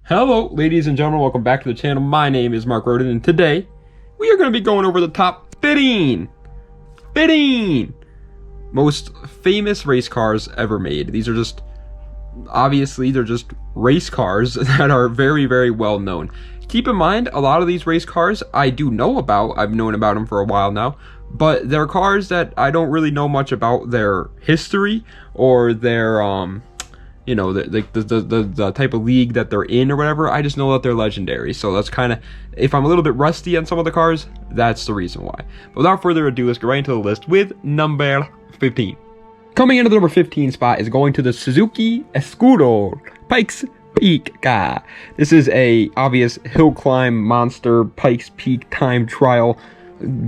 Hello, ladies and gentlemen, welcome back to the channel. My name is Mark Roden, and today we are going to be going over the top 15 most famous race cars ever made. These are just, obviously, they're just race cars that are very, very well known. Keep in mind, a lot of these race cars I do know about. I've known about them for a while now, but they're cars that I don't really know much about their history or their, you know, the type of league that they're in or whatever. I just know that they're legendary. So that's kind of, if I'm a little bit rusty on some of the cars, that's the reason why. But without further ado, let's go right into the list with number 15. Coming into the number 15 spot is going to the Suzuki Escudo Pikes Peak car. This is a obvious hill climb monster Pikes Peak time trial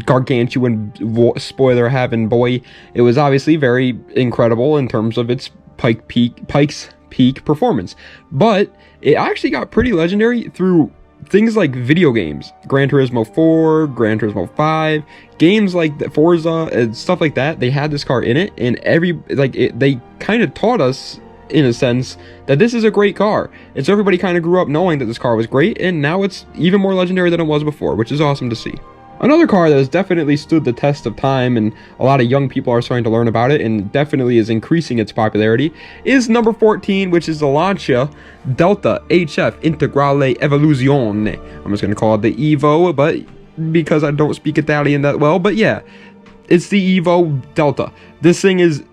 gargantuan spoiler having boy. It was obviously very incredible in terms of its Pikes Peak performance, but it actually got pretty legendary through things like video games, Gran Turismo 4, Gran Turismo 5, games like Forza and stuff like that. They had this car in it, and they kind of taught us in a sense that this is a great car, and so everybody kind of grew up knowing that this car was great, and now it's even more legendary than it was before, which is awesome to see. Another car that has definitely stood the test of time, and a lot of young people are starting to learn about it, and definitely is increasing its popularity, is number 14, which is the Lancia Stratos HF Integrale Evoluzione. I'm just going to call it the Evo, but because I don't speak Italian that well, but yeah, it's the Evo Delta. This thing is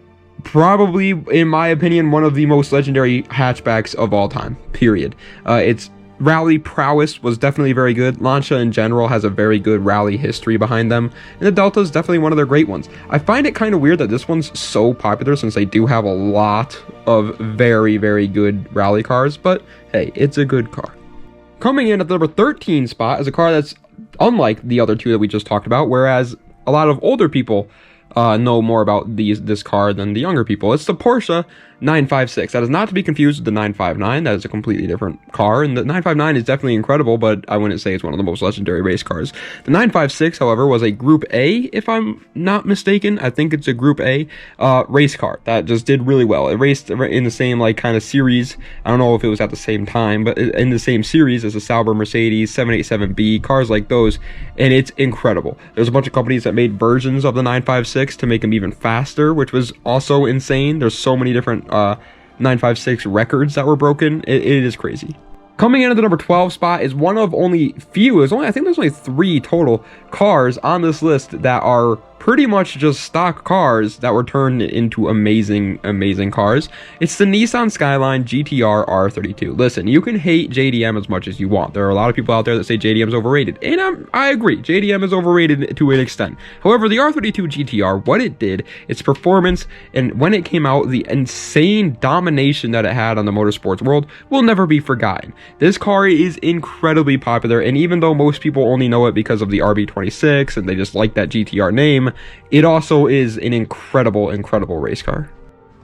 probably, in my opinion, one of the most legendary hatchbacks of all time, period. Its rally prowess was definitely very good. Lancia in general has a very good rally history behind them, and the Delta is definitely one of their great ones. I find it kind of weird that this one's so popular since they do have a lot of very, very good rally cars, but hey, it's a good car. Coming in at the number 13 spot is a car that's unlike the other two that we just talked about, whereas a lot of older people know more about this car than the younger people. It's the Porsche 956. That is not to be confused with the 959. That is a completely different car, and the 959 is definitely incredible, but I wouldn't say it's one of the most legendary race cars. The 956, however, was a Group A, if I'm not mistaken. I think it's a Group A race car that just did really well. It raced in the same kind of series. I don't know if it was at the same time, but in the same series as the Sauber Mercedes 787B, cars like those, and it's incredible. There's a bunch of companies that made versions of the 956 to make them even faster, which was also insane. There's so many different 956 records that were broken. It is crazy. Coming in at the number 12 spot is one of only few. I think there's only 3 total cars on this list that are pretty much just stock cars that were turned into amazing cars. It's the Nissan Skyline GTR R32. Listen, you can hate JDM as much as you want. There are a lot of people out there that say JDM is overrated, and I agree. JDM is overrated to an extent. However, the R32 GTR, what it did, its performance, and when it came out, the insane domination that it had on the motorsports world will never be forgotten. This car is incredibly popular, and even though most people only know it because of the RB26 and they just like that GTR name, it also is an incredible race car.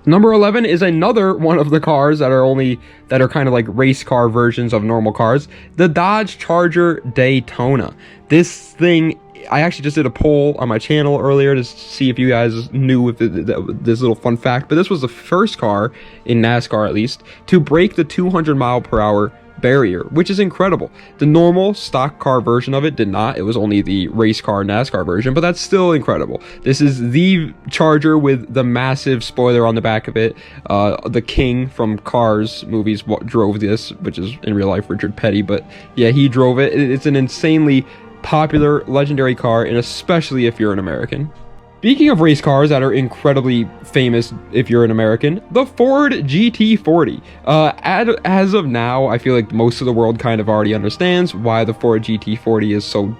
Number 11 is another one of the cars that are kind of like race car versions of normal cars, the Dodge Charger Daytona. This thing, I actually just did a poll on my channel earlier to see if you guys knew this little fun fact, but this was the first car in NASCAR, at least, to break the 200 mile per hour barrier, which is incredible. The normal stock car version of it did not. It was only the race car NASCAR version, but that's still incredible. This is the Charger with the massive spoiler on the back of it. The King from Cars movies drove this, which is in real life Richard Petty, but yeah, he drove it. It's an insanely popular, legendary car, and especially if you're an American. Speaking of race cars that are incredibly famous if you're an American, the Ford GT40. As of now, I feel like most of the world kind of already understands why the Ford GT40 is so,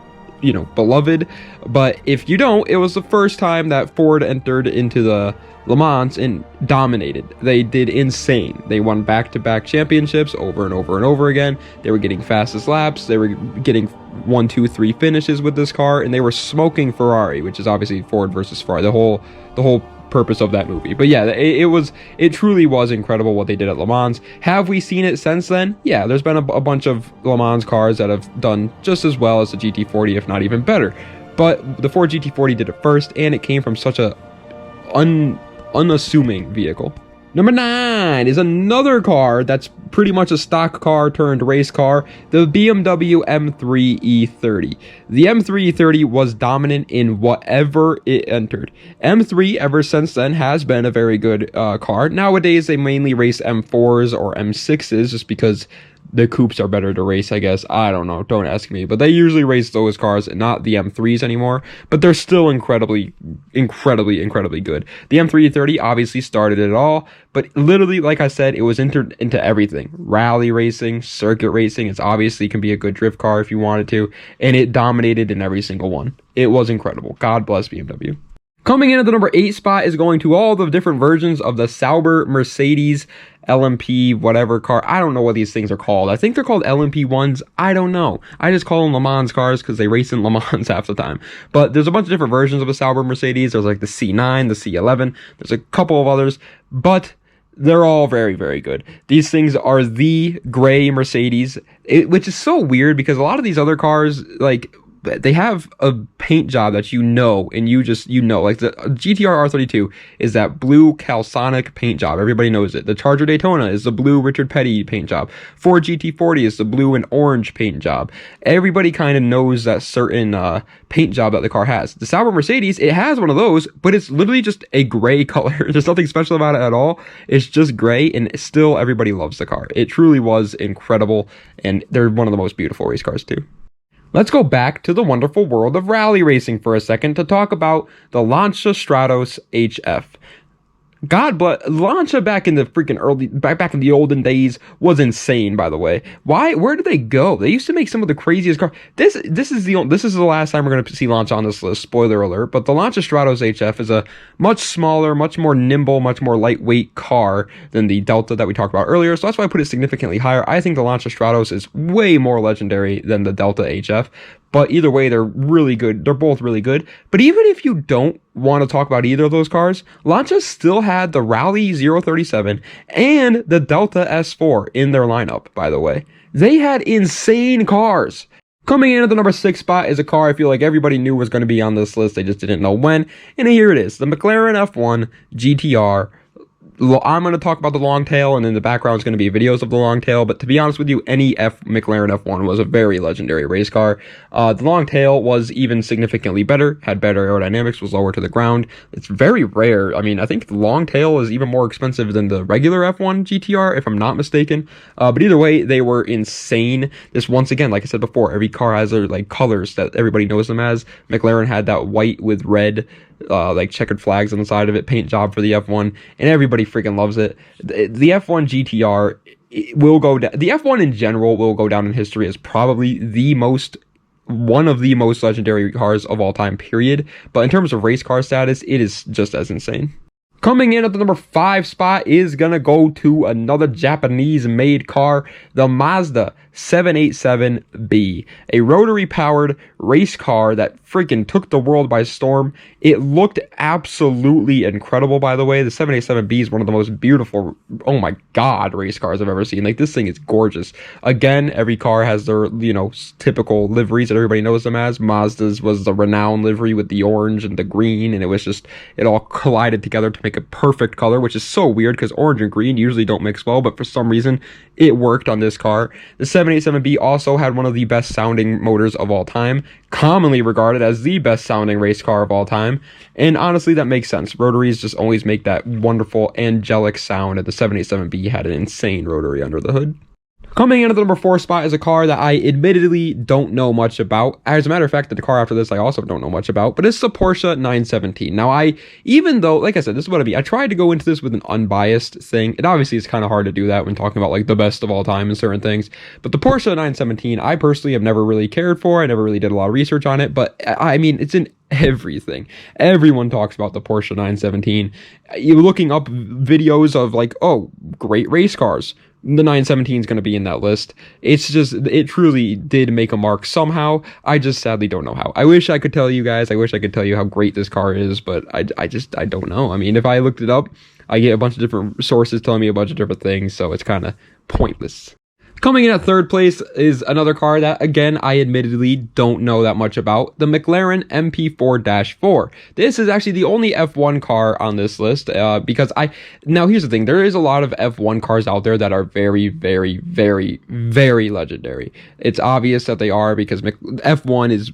beloved. But if you don't, it was the first time that Ford entered into the Le Mans and dominated. They did insane. They won back-to-back championships over and over and over again. They were getting fastest laps. They were getting 1, 2, 3 finishes with this car, and they were smoking Ferrari, which is obviously Ford versus Ferrari, the whole purpose of that movie. But yeah, it truly was incredible what they did at Le Mans. Have we seen it since then? Yeah, there's been a bunch of Le Mans cars that have done just as well as the GT40, if not even better. But the Ford GT40 did it first, and it came from such a unassuming vehicle. Number 9 is another car that's pretty much a stock car turned race car, the BMW M3 E30. The M3 E30 was dominant in whatever it entered. M3 ever since then has been a very good car. Nowadays they mainly race M4s or M6s just because the coupes are better to race, I guess. I don't know. Don't ask me. But they usually race those cars and not the M3s anymore. But they're still incredibly good. The M330 obviously started it all. But literally, like I said, it was entered into everything. Rally racing, circuit racing. It's obviously can be a good drift car if you wanted to. And it dominated in every single one. It was incredible. God bless BMW. Coming in at the number 8 spot is going to all the different versions of the Sauber Mercedes LMP whatever car. I don't know what these things are called. I think they're called LMP ones. I don't know. I just call them Le Mans cars because they race in Le Mans half the time. But there's a bunch of different versions of a Sauber Mercedes. There's like the C9, the C11. There's a couple of others. But they're all very, very good. These things are the gray Mercedes, which is so weird because a lot of these other cars, like, they have a paint job that you know, and you know, like the GTR R32 is that blue calsonic paint job. Everybody knows it. The Charger Daytona is the blue Richard Petty paint job. Ford GT40 is the blue and orange paint job. Everybody kind of knows that certain paint job that the car has. The Sauber Mercedes, it has one of those, but it's literally just a gray color. There's nothing special about it at all. It's just gray, and still everybody loves the car. It truly was incredible, and they're one of the most beautiful race cars too. Let's go back to the wonderful world of rally racing for a second to talk about the Lancia Stratos HF. God bless Lancia back in the freaking back in the olden days was insane, by the way. Where did they go? They used to make some of the craziest cars. This is the last time we're going to see Lancia on this list, spoiler alert, but the Lancia Stratos HF is a much smaller, much more nimble, much more lightweight car than the Delta that we talked about earlier, so that's why I put it significantly higher. I think the Lancia Stratos is way more legendary than the Delta HF. But either way, they're really good. They're both really good. But even if you don't want to talk about either of those cars, Lancia still had the Rally 037 and the Delta S4 in their lineup, by the way. They had insane cars. Coming in at the number 6 spot is a car I feel like everybody knew was going to be on this list. They just didn't know when. And here it is, the Mclaren F1 GTR. I'm going to talk about the Longtail, and in the background is going to be videos of the Longtail, but to be honest with you, any McLaren F1 was a very legendary race car. The Longtail was even significantly better, had better aerodynamics, was lower to the ground. It's very rare. I mean, I think the Longtail is even more expensive than the regular F1 GTR, if I'm not mistaken. But either way, they were insane. This, once again, like I said before, every car has their like colors that everybody knows them as. McLaren had that white with red like checkered flags on the side of it, paint job for the F1, and everybody freaking loves it. The F1 GTR will go down. The F1 in general will go down in history as probably one of the most legendary cars of all time, period. But in terms of race car status, it is just as insane. Coming in at the number 5 spot is going to go to another Japanese-made car, the Mazda 787B, a rotary-powered race car that freaking took the world by storm. It looked absolutely incredible, by the way. The 787B is one of the most beautiful, oh my god, race cars I've ever seen. Like, this thing is gorgeous. Again, every car has their, typical liveries that everybody knows them as. Mazda's was the renowned livery with the orange and the green, and it all collided together to make a perfect color, which is so weird because orange and green usually don't mix well, but for some reason it worked on this car. The 787B also had one of the best sounding motors of all time, commonly regarded as the best sounding race car of all time, and honestly that makes sense. Rotaries just always make that wonderful angelic sound, and the 787B had an insane rotary under the hood. Coming in at the number 4 spot is a car that I admittedly don't know much about. As a matter of fact, the car after this I also don't know much about, but it's the Porsche 917. Now, even though, like I said, this is what I tried to go into this with an unbiased thing. It obviously is kind of hard to do that when talking about like the best of all time and certain things. But the Porsche 917, I personally have never really cared for. I never really did a lot of research on it, but I mean, it's in everything. Everyone talks about the Porsche 917. You're looking up videos of like, oh, great race cars. The 917 is going to be in that list. It's just, it truly did make a mark somehow. I just sadly don't know how. I wish I could tell you guys. I wish I could tell you how great this car is, but I don't know. I mean, if I looked it up, I get a bunch of different sources telling me a bunch of different things, so it's kind of pointless. Coming in at third place is another car that, again, I admittedly don't know that much about, the McLaren MP4-4. This is actually the only F1 car on this list, because now here's the thing, there is a lot of F1 cars out there that are very, very, very, very legendary. It's obvious that they are, because F1 is,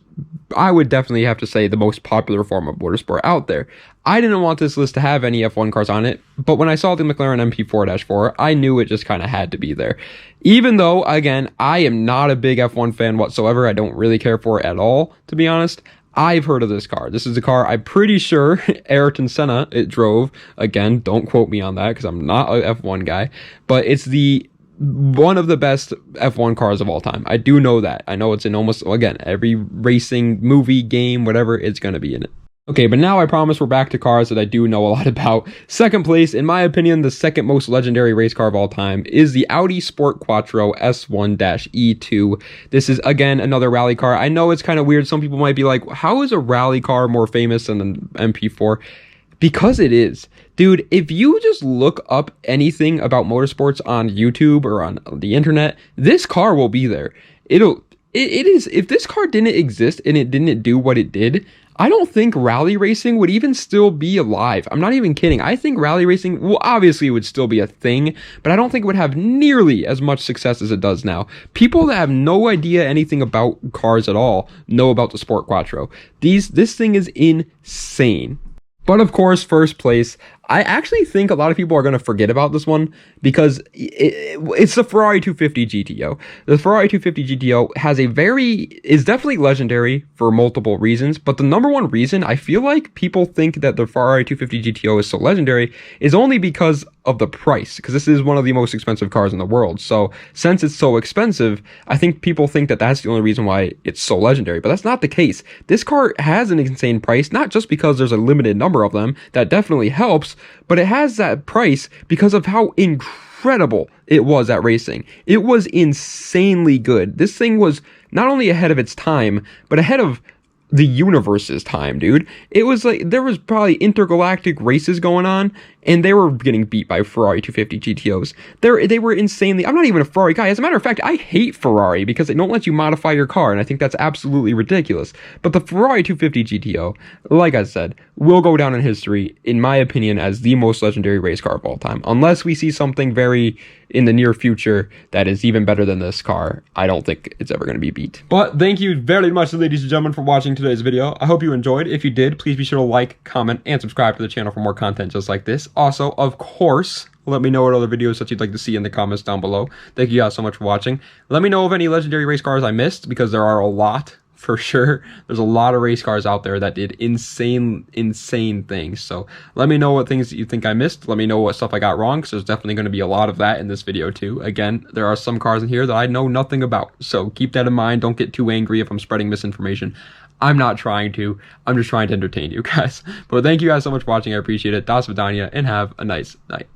I would definitely have to say, the most popular form of motorsport out there. I didn't want this list to have any F1 cars on it, but when I saw the McLaren MP4-4, I knew it just kind of had to be there. Even though, again, I am not a big F1 fan whatsoever, I don't really care for it at all, to be honest. I've heard of this car. This is a car I'm pretty sure Ayrton Senna drove. Again, don't quote me on that because I'm not an F1 guy, but it's one of the best F1 cars of all time. I do know that. I know it's in almost, again, every racing movie, game, whatever, it's going to be in it. Okay, but now I promise we're back to cars that I do know a lot about. Second place, in my opinion, the second most legendary race car of all time is the Audi Sport Quattro S1-E2. This is, again, another rally car. I know it's kind of weird. Some people might be like, how is a rally car more famous than an MP4? Because it is. Dude, if you just look up anything about motorsports on YouTube or on the internet, this car will be there. It is, if this car didn't exist and it didn't do what it did, I don't think rally racing would even still be alive. I'm not even kidding. I think rally racing, well, obviously it would still be a thing, but I don't think it would have nearly as much success as it does now. People that have no idea anything about cars at all know about the Sport Quattro. This thing is insane. But of course, first place, I actually think a lot of people are going to forget about this one because it's the Ferrari 250 GTO. The Ferrari 250 GTO is definitely legendary for multiple reasons, but the number one reason I feel like people think that the Ferrari 250 GTO is so legendary is only because of the price, because this is one of the most expensive cars in the world. So since it's so expensive, I think people think that that's the only reason why it's so legendary, but that's not the case. This car has an insane price, not just because there's a limited number of them, that definitely helps, but it has that price because of how incredible it was at racing. It was insanely good. This thing was not only ahead of its time, but ahead of the universe's time, dude. It was like, there was probably intergalactic races going on, and they were getting beat by Ferrari 250 GTOs. They were insanely, I'm not even a Ferrari guy. As a matter of fact, I hate Ferrari because they don't let you modify your car, and I think that's absolutely ridiculous. But the Ferrari 250 GTO, like I said, will go down in history, in my opinion, as the most legendary race car of all time. Unless we see something very in the near future that is even better than this car, I don't think it's ever going to be beat. But thank you very much, ladies and gentlemen, for watching today's video. I hope you enjoyed. If you did, please be sure to like, comment, and subscribe to the channel for more content just like this. Also, of course, let me know what other videos that you'd like to see in the comments down below. Thank you guys so much for watching. Let me know of any legendary race cars I missed, because there are a lot, for sure. There's a lot of race cars out there that did insane things. So let me know what things that you think I missed. Let me know what stuff I got wrong, because there's definitely going to be a lot of that in this video too. Again, there are some cars in here that I know nothing about. So keep that in mind. Don't get too angry if I'm spreading misinformation. I'm not trying to. I'm just trying to entertain you guys. But thank you guys so much for watching. I appreciate it. Das Vidania, and have a nice night.